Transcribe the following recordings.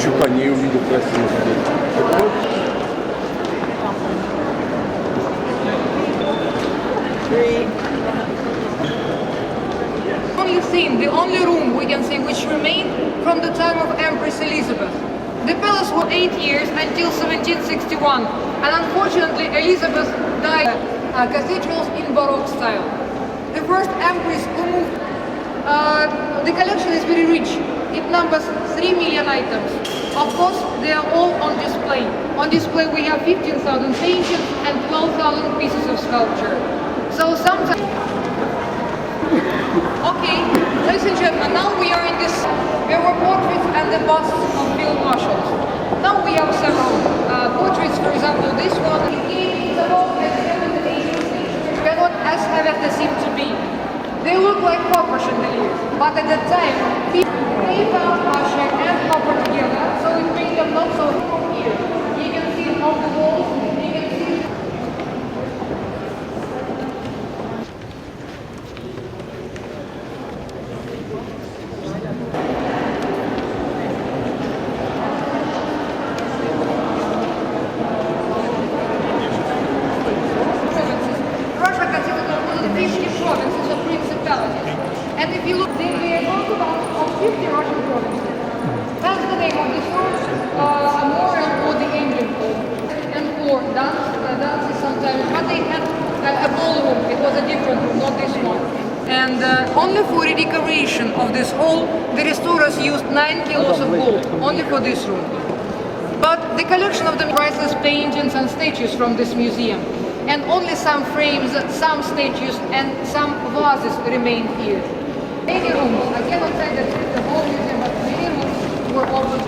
еще коней увидел красивых. Only scene, the only room we can say which remained from the time of Empress Elizabeth. The palace was 8 years until 1761, and unfortunately Elizabeth died. Cathedrals in Baroque style. The first empress who moved. The collection is very rich. It numbers 3 million items. Of course, they are all on display. On display we have 15,000 paintings and 12,000 pieces of sculpture. So sometimes... Okay, ladies and gentlemen, now we are in this... There were portraits and the busts of field marshals. Now we have several portraits, for example, this one. It's about they're not as heavy as they seem to be. They look like copper chandeliers, but at that time, they found iron and copper together, so it made them not so from here. You can see it on the walls, you can see and if you look, they are both about 50 Russian provinces. That's the name of the source, Amora or the Angel and for dances sometimes, but they had a ballroom. It was a different room, not this one. And only for the decoration of this hall, the restorers used 9 kilos of gold, only for this room. But the collection of the priceless paintings and statues from this museum, and only some frames, some statues, and some vases remain here. Many rooms, I cannot say that it's the whole museum, but many rooms were open.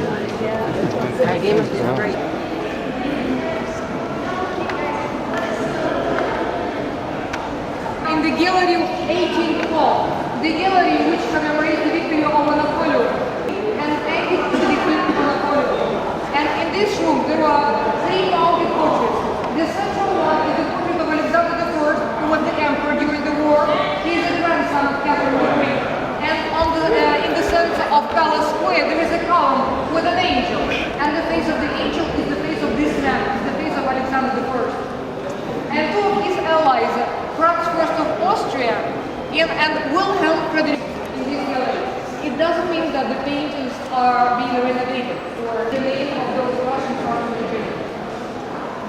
The game is great. In the gallery of 1812, the gallery which commemorates the victory of Napoleon, and added to the victory of Napoleon. And in this room there are 3 mounted portraits. The central one is the portrait of Alexander I, who was the emperor during the war. He is the grandson of Catherine the Great. And on in the center of Palace Square there is a column with an angel. And the face of the angel is the face of this man, is the face of Alexander I. And 2 of his allies, Franz I of Austria and Wilhelm Frederick in this gallery. It doesn't mean that the paintings are being renovated or the name of those Russians are in the dream.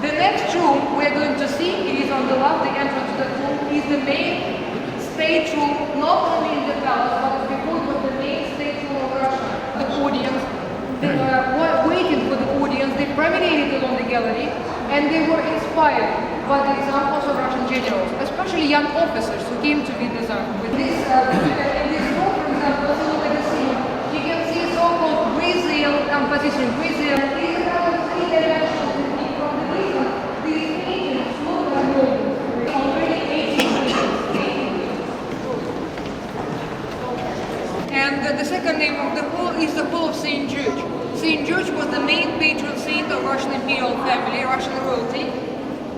The next room we're going to see, it is on the left, the entrance to that room, is the main stage room, not only in the palace, but before it was the main stage room of Russia. The audience, they were waiting for the audience, they promenaded along the gallery, and they were inspired by the examples of Russian generals, especially young officers who came to be designed. With this, in this room, for example, if you look at the scene, you can see so-called Brazil composition. Brazil is a kind of three-dimensional technique from the reason these paintings look like moldings. Already 18 paintings. And the second name of the hall is the Hall of St. George. St. George was the main patron saint of Russian imperial family, Russian royalty.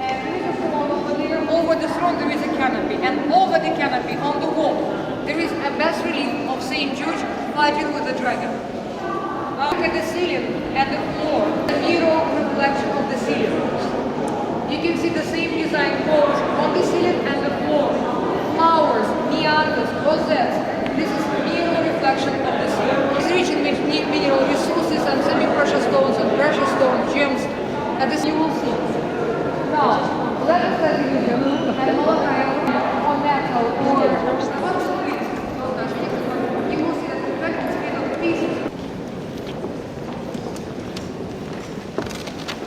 And there is a throne over there. Over the throne there is a canopy. And over the canopy, on the wall, there is a bas-relief of St. George fighting with the dragon. Look at the ceiling and the floor, the mirror reflection of the ceiling. You can see the same design both on the ceiling and the floor. Flowers, meanders, rosettes. This is mirror reflection of the ceiling. It's rich in mineral resources and semi-precious stones and precious stones, gems. And this you will see. Now, let us let you and on metal or you will see that the effect is made of pieces.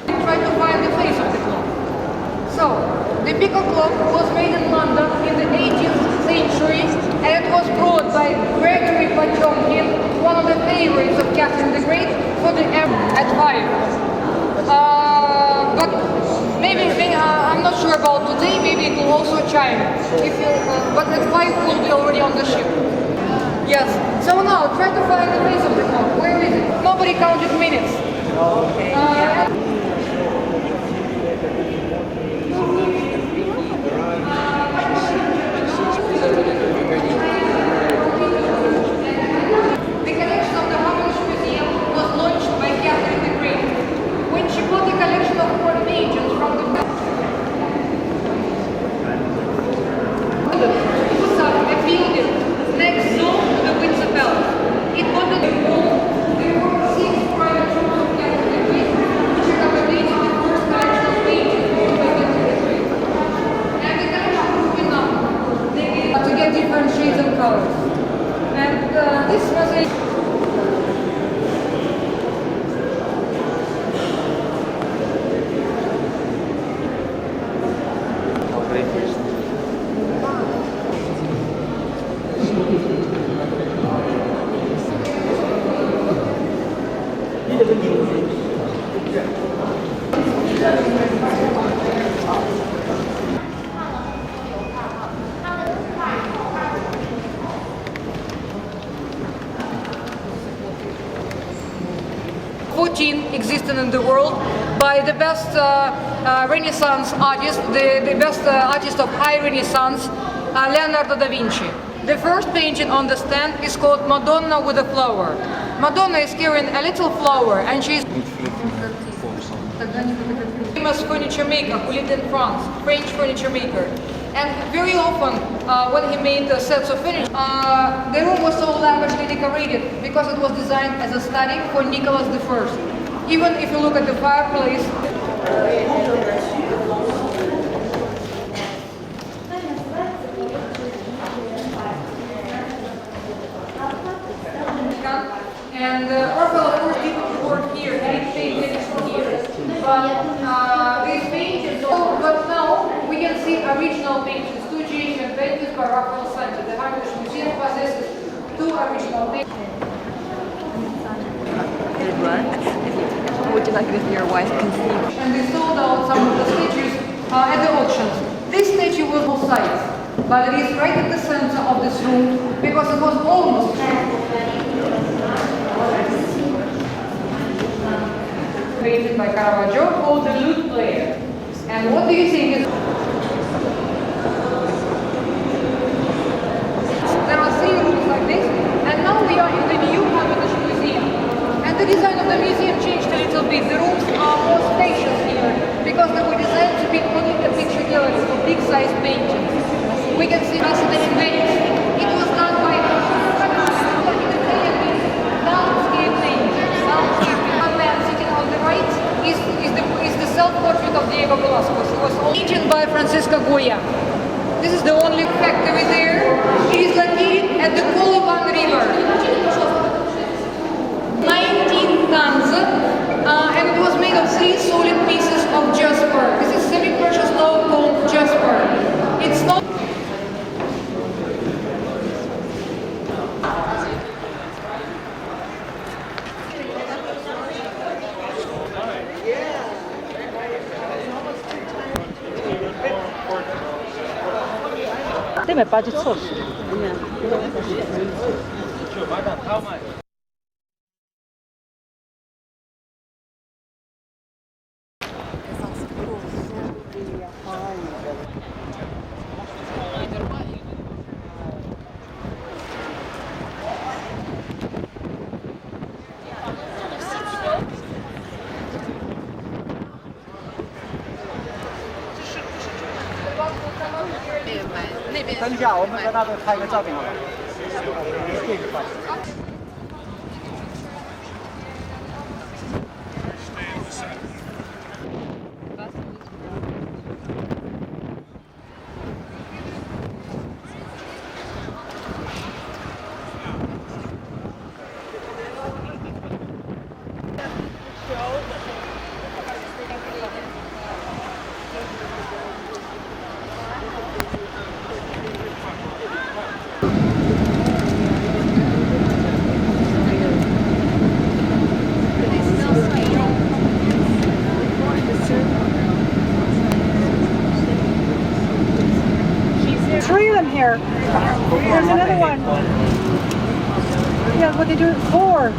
Try to find the face of the clock. So, the Pico clock was made in London in the 18th century, and it was brought by Gregory Potemkin, one of the favorites of Catherine the Great, for the at 5. But maybe I'm not sure about today. Maybe it will also chime. If you, but at 5 will be already on the ship. Yes. So now try to find the face of the clock. Where is it? Nobody counted minutes. Okay. The collection of the Hermitage Museum was launched by Catherine colors. And this mosaic. Existing in the world by the best Renaissance artist, the best artist of high Renaissance, Leonardo da Vinci. The first painting on the stand is called Madonna with a flower. Madonna is carrying a little flower and she's famous furniture maker who lived in France, French furniture maker. And very often, when he made the sets of furniture, the room was so lavishly decorated because it was designed as a study for Nicholas I. Even if you look at the fireplace, and Raphael, of course, didn't work here, he didn't paint anything here. But these paintings, but now we can see original paintings, two Georgian paintings by Raphael Center. The Hermitage Museum possesses two original paintings. Would you like it if your wife can see? And they sold out some of the statues at the auctions. This statue was both sides, but it is right at the center of this room because it was almost painted by Caravaggio called the Lute Player. And what do you think is... There are three rooms like this, and now we are in the new Hermitage Museum. And the design of the museum changed a little bit. The rooms are more spacious here because they were designed to be only a picture gallery for big-sized paintings. We can see us in the Venice. It was done by landscape painting. One man sitting on the right is the self-portrait of Diego Velázquez. It was painted by Francisco Goya. This is the only factory there. It is located at the Colovan River. 19 tons, and it was made of 3 solid pieces of jasper. This is semi-precious stone called jasper. It's not... Teemme 빠질 수 없어.等一下，我们在那边拍个照片好吧？Three of them here. There's another one. Yeah, what they do? 4.